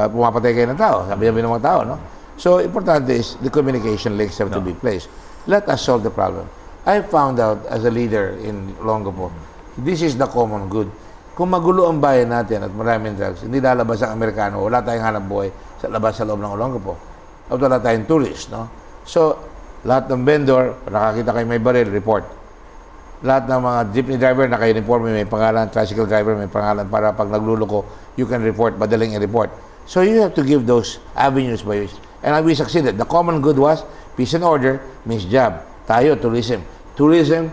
pumapatay kayo ng tao. Sabi ng mga tao, no? So, importante is the communication links have to be placed. Let us solve the problem. I found out as a leader in Olongapo, this is the common good. Kung magulo ang bayan natin at maraming drugs, hindi lalabas ang Amerikano, wala tayong hanap buhay sa labas sa loob ng Olongapo. At wala tayong tourist, no? So, lahat ng vendor, nakakita kayo may baril, report. Lahat ng mga jeepney driver, naka-uniform, may pangalan, tricycle driver, may pangalan, para pag nagluloko, you can report, madaling i-report. So, you have to give those avenues by which. And we succeeded. The common good was, peace and order means job. Tayo, tourism. Tourism,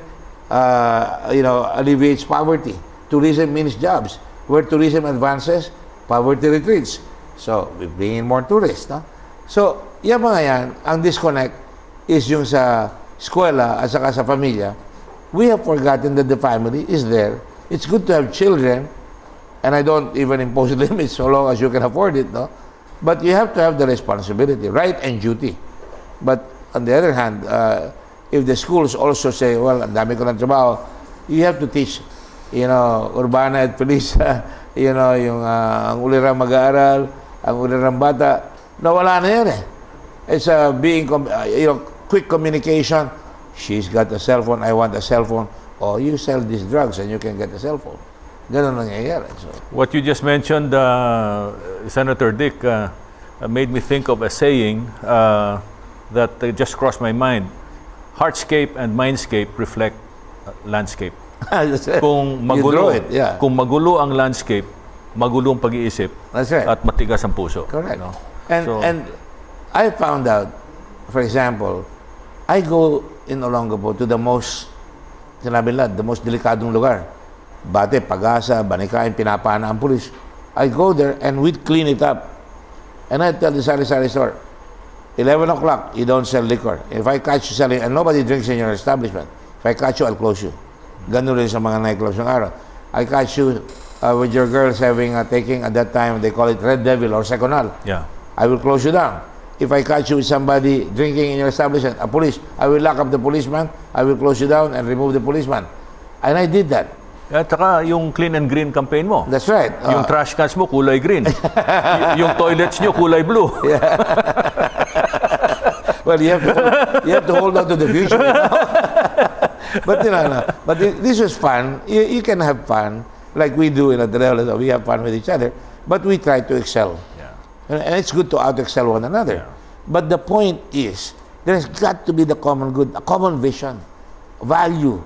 alleviates poverty. Tourism means jobs. Where tourism advances, poverty retreats. So, we bring in more tourists. No? So, yan mga yan, ang disconnect is yung sa eskwela at saka sa pamilya. We have forgotten that the family is there. It's good to have children, and I don't even impose limits so long as you can afford it, no? But you have to have the responsibility, right and duty. But on the other hand, if the schools also say, well, ang dami ko ng trabaho, you have to teach, urbana at police, ang ulirang mag-aaral, ang ulirang bata, nawala na yan eh. It's being, quick communication. She's got a cell phone, I want a cell phone. Oh, you sell these drugs and you can get a cell phone. Ganun nangyayari. So, What you just mentioned, Senator Dick, made me think of a saying that just crossed my mind. Heartscape and mindscape reflect landscape. that's it. Kung You magulo, draw it, yeah. kung magulo ang landscape, magulo ang pag-iisip That's right. at matigas ang puso. Correct. No? And So- and I found out, for example, I go in Olongapo to the most, sinabi nila, the most delikadong lugar. Bate, Pag-asa, Banikain, pinapana ang pulis. I go there and we'd clean it up. And I tell the sari-sari store, 11 o'clock, you don't sell liquor. If I catch you selling, and nobody drinks in your establishment, if I catch you, I'll close you. Ganun rin sa mga nightclubs ng araw. I catch you with your girls taking, at that time, they call it Red Devil or Seconal. Yeah. I will close you down. If I catch you with somebody drinking in your establishment, a police, I will lock up the policeman, I will close you down and remove the policeman. And I did that. At saka yung clean and green campaign mo. That's right. Yung trash cans mo kulay green. Yung toilets nyo kulay blue. Well, you have to hold on to the future. You know? But this was fun. You can have fun like we do in Ateneo. We have fun with each other, but we try to excel. Yeah. And it's good to out-excel one another. Yeah. But the point is, there's got to be the common good, a common vision, value.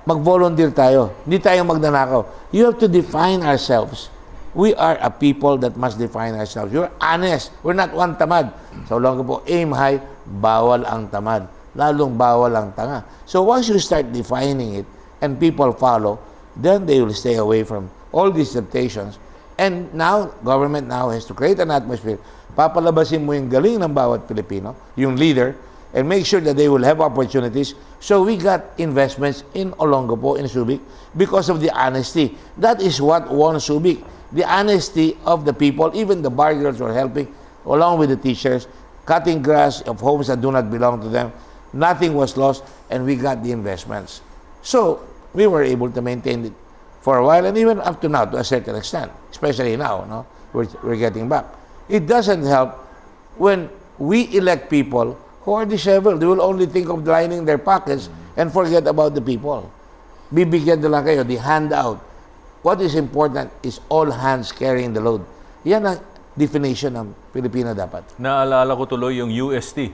Mag-volunteer tayo. Hindi tayo magnanakaw. You have to define ourselves. We are a people that must define ourselves. You're honest. We're not one tamad. So long po, aim high, bawal ang tamad. Lalong bawal ang tanga. So once you start defining it and people follow, then they will stay away from all these temptations. And now, government now has to create an atmosphere. Papalabasin mo yung galing ng bawat Pilipino, yung leader, and make sure that they will have opportunities. So we got investments in Olongapo, in Subic, because of the honesty. That is what won Subic. The honesty of the people, even the bar girls were helping, along with the teachers, cutting grass of homes that do not belong to them. Nothing was lost, and we got the investments. So we were able to maintain it for a while, and even up to now, to a certain extent, especially now, no? We're getting back. It doesn't help when we elect people who are disheveled. They will only think of lining their pockets and forget about the people. Bibigyan na lang kayo, the handout. What is important is all hands carrying the load. Yan ang definition ng Pilipino dapat. Naalala ko tuloy yung UST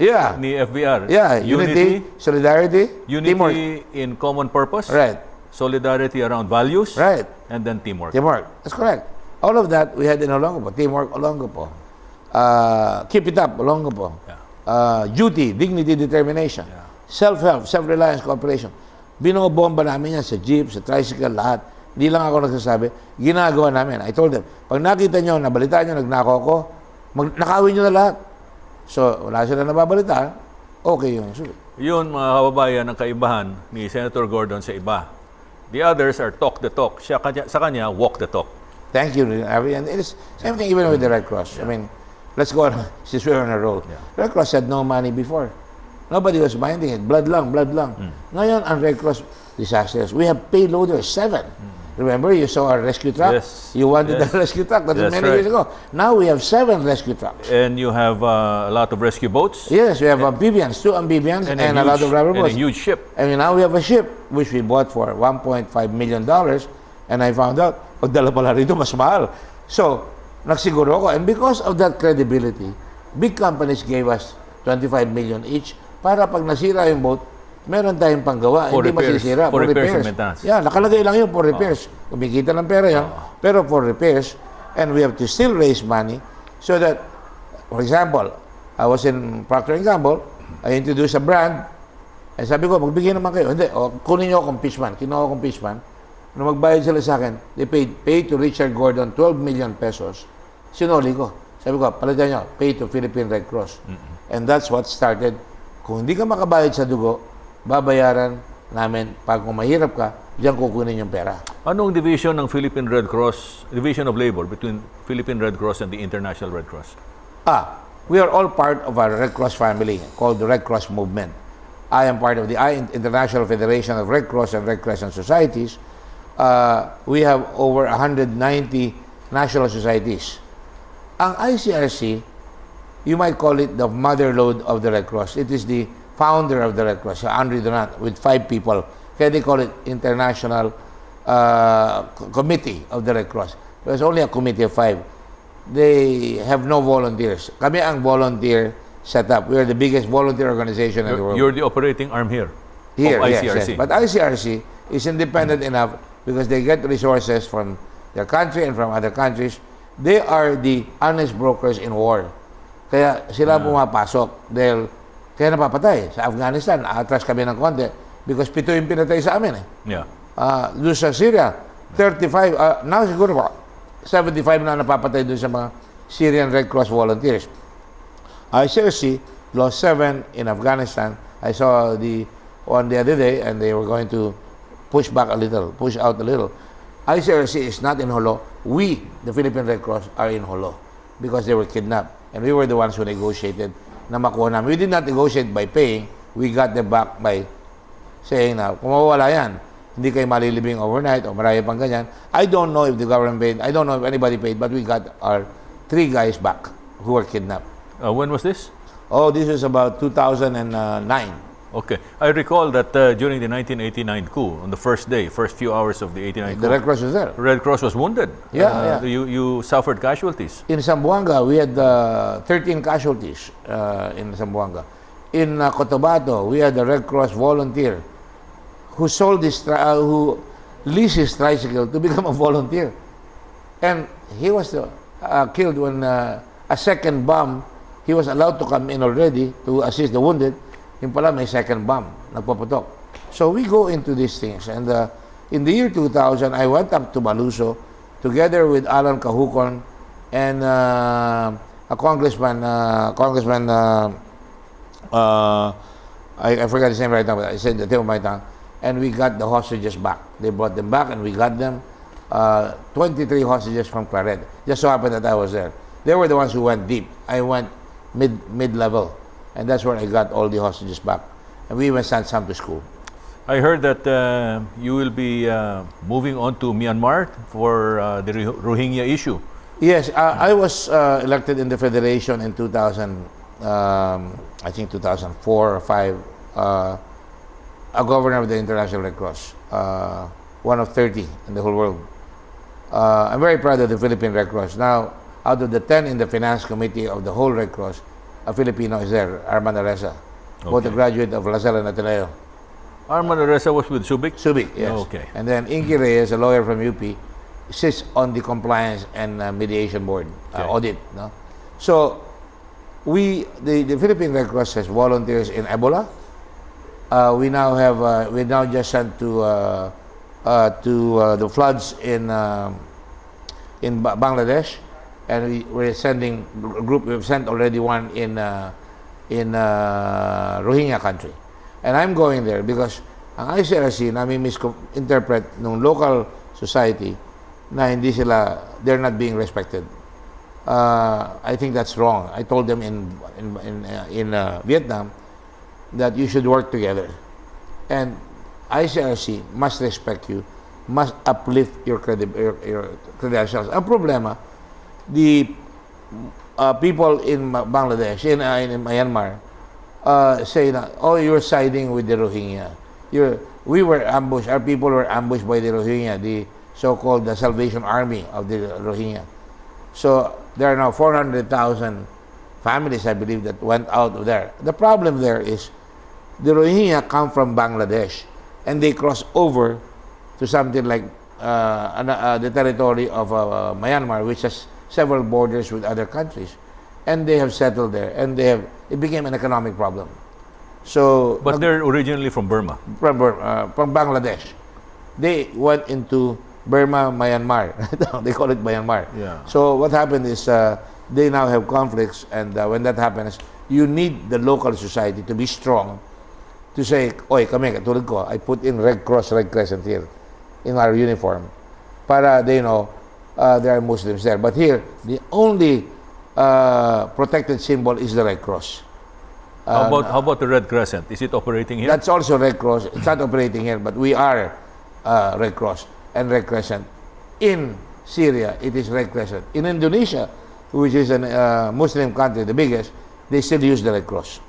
Yeah. ni FBR. Yeah, unity, solidarity, teamwork. Unity in common purpose. Right. Solidarity around values. Right. And then teamwork. Teamwork. That's correct. All of that we had in Olongapo. Teamwork, Olongapo. Keep it up, Olongapo. Duty, dignity, determination. Self-help, self-reliance, cooperation. Binobomba namin yan sa jeep, sa tricycle, lahat. Hindi lang ako nagsasabi, ginagawa namin. I told them, pag nakita nyo, nabalitaan nyo, nagnako ako, nakawin nyo na lahat. So, wala sila nababalitaan, okay yung sulit. Yun, mga kababayan, ang kaibahan ni Senator Gordon sa iba. The others are talk the talk. Sa kanya, walk the talk. Thank you, Avi. And it's same thing even with the Red Cross. I mean, let's go on, since we're on a roll. Red Cross had no money before. Nobody was minding it. Blood lang, blood lang. Ngayon, ang Red Cross disasters, we have payloaders, 7. Remember, you saw our rescue truck? Yes. You wanted the rescue truck. That was That's many years right. ago. Now we have 7 rescue trucks. And you have a lot of rescue boats. Yes, we have amphibians, 2 amphibians, and a lot of rubber boats. And a huge ship. And now we have a ship, which we bought for $1.5 million. And I found out, pagdala pala rito, mas mahal. So, nagsiguro ako. And because of that credibility, big companies gave us 25 million each para pag nasira yung boat, meron tayong panggawa. For hindi repairs. masisira. For repairs and maintenance. Yeah, nakalagay lang yun for repairs. Kumikita ng pera yun. Pero for repairs, and we have to still raise money so that, for example, I was in Procter & Gamble, I introduced a brand, and sabi ko, magbigay naman kayo. Hindi, kunin nyo akong fishman. Kinuha akong fishman. Nung magbayad sila sa akin, they paid to Richard Gordon 12 million pesos. Sinuli ko. Sabi ko, palitan nyo, pay to Philippine Red Cross. And that's what started. Kung hindi ka makabayad sa dugo, babayaran namin. Pag kung mahirap ka, diyan kukunin yung pera. Anong division ng Philippine Red Cross, division of labor between Philippine Red Cross and the International Red Cross? We are all part of our Red Cross family called the Red Cross Movement. I am part of the International Federation of Red Cross and Red Crescent Societies. We have over 190 national societies. Ang ICRC, you might call it the mother lode of the Red Cross. It is the founder of the Red Cross, Andre Donat, with 5 people. Kaya they call it International Committee of the Red Cross. There's only a committee of 5. They have no volunteers. Kami ang volunteer setup. We are the biggest volunteer organization in the world. You're the operating arm here. Here, of yes, ICRC. yes. But ICRC is independent enough because they get resources from their country and from other countries. They are the honest brokers in war. Kaya sila pumapasok dahil Kaya napapatay. Sa Afghanistan, atras kami ng konti because 7 yung pinatay sa amin eh. Yeah. Doon sa Syria, 35, now siguro 75 na napapatay doon sa mga Syrian Red Cross volunteers. ICRC lost 7 in Afghanistan. I saw the one the other day and they were going to push back a little, push out a little. ICRC is not in Holo. We, the Philippine Red Cross, are in Holo because they were kidnapped. And we were the ones who negotiated na makuha namin. We did not negotiate by paying. We got them back by saying na, kung mawawala yan, hindi kayo malilibing overnight o marami pang ganyan. I don't know if the government paid. I don't know if anybody paid, but we got our 3 guys back who were kidnapped. When was this? Oh, this was about 2009. Okay. I recall that during the 1989 coup, on the first day, first few hours of the 89 The coup, Red Cross was there. Red Cross was wounded. Yeah, yeah. You suffered casualties. In Zamboanga, we had 13 casualties in Zamboanga. In Cotabato, we had a Red Cross volunteer who sold who leased his tricycle to become a volunteer. And he was killed when a second bomb, he was allowed to come in already to assist the wounded. Yung pala may second bomb, nagpaputok. So we go into these things. And in the year 2000, I went up to Maluso together with Alan Kahukon and a congressman, I forgot his name right now, but I said the tip of my tongue. And we got the hostages back. They brought them back and we got them. 23 hostages from Claret. Just so happened that I was there. They were the ones who went deep. I went mid-level. And that's where I got all the hostages back. And we even sent some to school. I heard that you will be moving on to Myanmar for the Rohingya issue. Yes, I was elected in the Federation in 2000, I think 2004 or 5, a governor of the International Red Cross, one of 30 in the whole world. I'm very proud of the Philippine Red Cross. Now, out of the 10 in the Finance Committee of the whole Red Cross, a Filipino is there, Arman Aresa, both a graduate of La Salle and Ateneo. Arman Aresa was with Subic? Subic, yes. Okay. And then Inky Reyes, a lawyer from UP, sits on the compliance and mediation board, audit. No? So, the Philippine Red Cross has volunteers in Ebola. We now just sent to the floods in Bangladesh. And we're sending a group. We've sent already one in Rohingya country, and I'm going there because ang ICRC namin misinterpret ng local society na hindi sila, they're not being respected. I think that's wrong. I told them in Vietnam that you should work together, and ICRC must respect you, must uplift your credentials. Ang problema, the people in Bangladesh, in Myanmar, say na, oh, you're siding with the Rohingya. We were ambushed, our people were ambushed by the Rohingya, the so-called the Salvation Army of the Rohingya. So there are now 400,000 families, I believe, that went out of there. The problem there is the Rohingya come from Bangladesh and they cross over to something like the territory of Myanmar, which has several borders with other countries, and they have settled there, and it became an economic problem. So, but they're originally from Burma. From Bangladesh. They went into Burma, Myanmar. They call it Myanmar. Yeah. So what happened is they now have conflicts, and when that happens, you need the local society to be strong to say, oy, kami, katulad ko, I put in Red Cross, Red Crescent here in our uniform para they know there are Muslims there. But here, the only protected symbol is the Red Cross. How about the Red Crescent? Is it operating here? That's also Red Cross. It's not operating here, but we are Red Cross and Red Crescent. In Syria, it is Red Crescent. In Indonesia, which is a Muslim country, the biggest, they still use the Red Cross.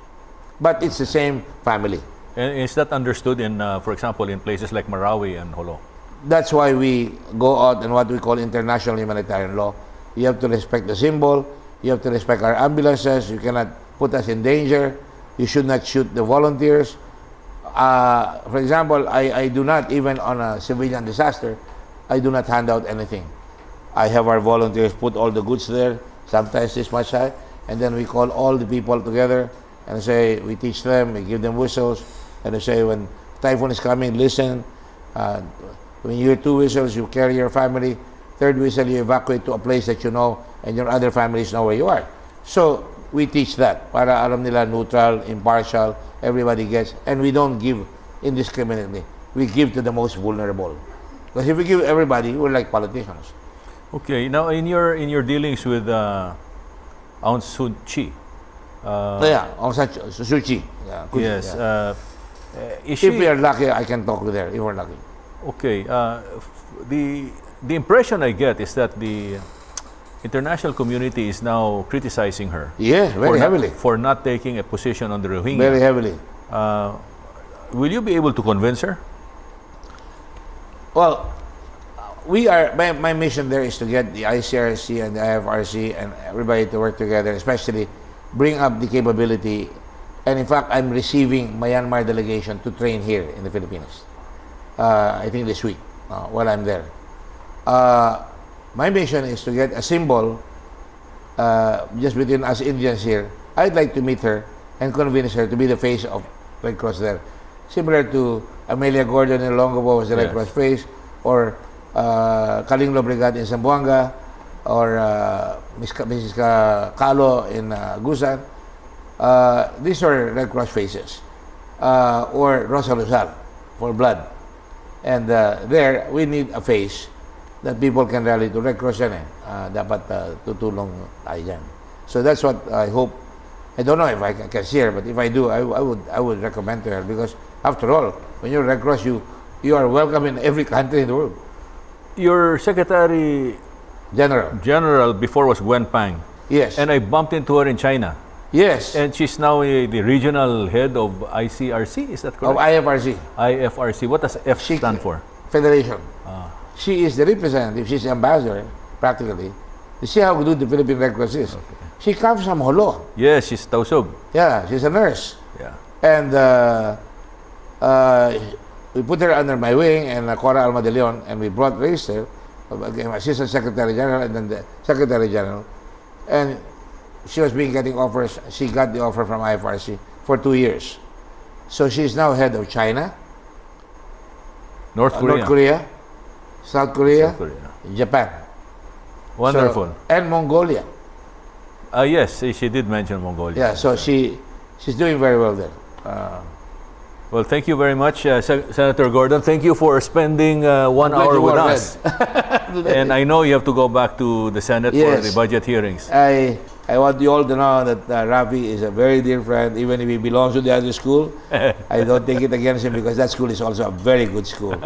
But it's the same family. And is that understood in, for example, in places like Marawi and Holo? That's why we go out in what we call international humanitarian law. You have to respect the symbol. You have to respect our ambulances. You cannot put us in danger. You should not shoot the volunteers. For example, I do not, even on a civilian disaster, I do not hand out anything. I have our volunteers put all the goods there, sometimes this much high, and then we call all the people together And say, we teach them, we give them whistles, and we say, when typhoon is coming, listen. When you hear 2 whistles, you carry your family. 3rd whistle, you evacuate to a place that you know, and your other families know where you are. So, we teach that. Para alam nila, neutral, impartial, everybody gets, and we don't give indiscriminately. We give to the most vulnerable. Because if we give everybody, we're like politicians. Okay, now in your dealings with Aung San Suu Kyi, Aung San Suu Kyi. Yeah, yes, yeah. is If we she are lucky, I can talk with her. If we're lucky. okay? The impression I get is that the international community is now criticizing her. Yes, very heavily. For not taking a position on the Rohingya. Very heavily. Will you be able to convince her? Well, we are. My mission there is to get the ICRC and the IFRC and everybody to work together, especially bring up the capability. And in fact, I'm receiving Myanmar delegation to train here in the Philippines. I think this week while I'm there. My mission is to get a symbol just between us Indians here. I'd like to meet her and convince her to be the face of Red Cross there. Similar to Amelia Gordon in Longobo was the Red Cross face, or Kaling Lobregat in Zamboanga, or Mrs. Kalo in Gusan. These are Red Cross faces. Or Rosa Rizal for blood. And there, we need a face that people can rally to. Red Cross yan eh. Dapat tutulong tayo dyan. So that's what I hope. I don't know if I can see her, but if I do, I would recommend to her, because after all, when you're Red Cross, you are welcome in every country in the world. Your Secretary General before was Gwen Pang. Yes. And I bumped into her in China. Yes. And she's now the regional head of ICRC, is that Of correct? IFRC. IFRC. What does F stand for? Federation. She is the representative. She's the ambassador, practically. You see how good the Philippine Red Cross is. Okay. She comes from Holo. Yes, she's Tausug. Yeah, she's a nurse. Yeah. And we put her under my wing and Cora Alma de Leon, and we brought Racer, Assistant Secretary General, and then the Secretary General. And she was getting offers. She got the offer from IFRC for 2 years. So she's now head of China, North Korea, South Korea, Japan. Wonderful. So, and Mongolia. Yes, she did mention Mongolia. Yeah, so she's doing very well there. Well, thank you very much, Senator Gordon. Thank you for spending 1 hour with us. And I know you have to go back to the Senate for the budget hearings. I want you all to know that Rafi is a very dear friend, even if he belongs to the other school. I don't take it against him, because that school is also a very good school.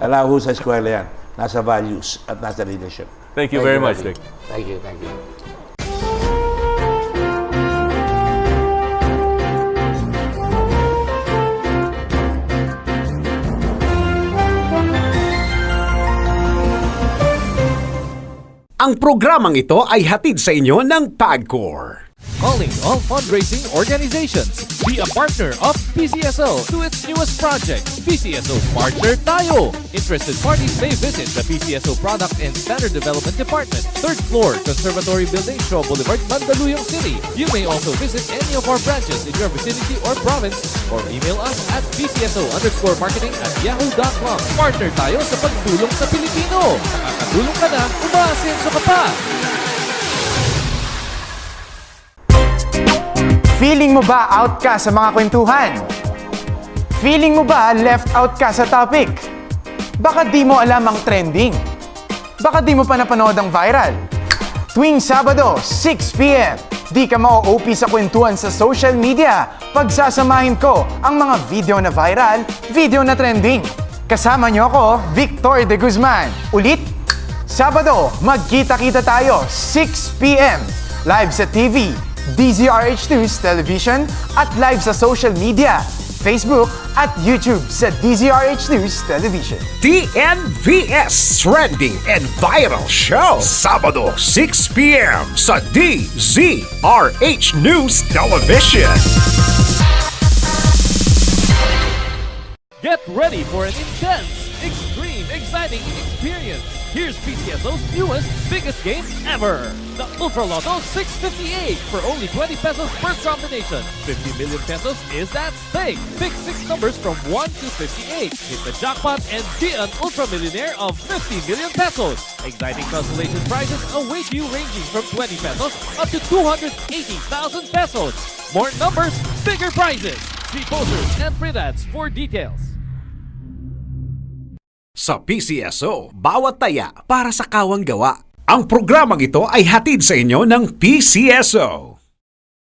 Alam ho sa eskwela yan, nasa values at nasa leadership. Thank you very much, Rick. Thank you, thank you. Ang programang ito ay hatid sa inyo ng PAGCOR. Calling all fundraising organizations. Be a partner of PCSO to its newest project, PCSO Partner Tayo. Interested parties may visit the PCSO Product and Standard Development Department, 3rd floor, Conservatory Building, Shaw Boulevard, Mandaluyong City. You may also visit any of our branches in your vicinity or province, or email us at pcso_marketing@yahoo.com. Partner tayo sa pagtulong sa Pilipino. Nakakatulong ka na, umaasenso ka pa. Feeling mo ba out ka sa mga kwentuhan? Feeling mo ba left out ka sa topic? Baka di mo alam ang trending. Baka di mo pa napanood ang viral. Tuwing Sabado, 6 p.m., di ka ma-OP sa kwentuhan sa social media. Pagsasamahin ko ang mga video na viral, video na trending. Kasama niyo ako, Victor De Guzman. Ulit, Sabado, magkita-kita tayo, 6 p.m. Live sa TV, DZRH2's television at live sa social media, Facebook at YouTube sa DZRH2's television. TNVS Trending and Viral Show, Sabado 6 p.m. sa DZRH News Television. Get ready for an intense, extreme, exciting experience. Here's PCSO's newest, biggest game ever. The Ultra Lotto 658 for only 20 pesos per combination. 50 million pesos is at stake. Pick 6 numbers from 1 to 58. Hit the jackpot and be an ultra millionaire of 50 million pesos. Exciting consolation prizes await you ranging from 20 pesos up to 280,000 pesos. More numbers, bigger prizes. See posters and print ads for details. Sa PCSO, bawat taya para sa kawang gawa. Ang programang ito ay hatid sa inyo ng PCSO.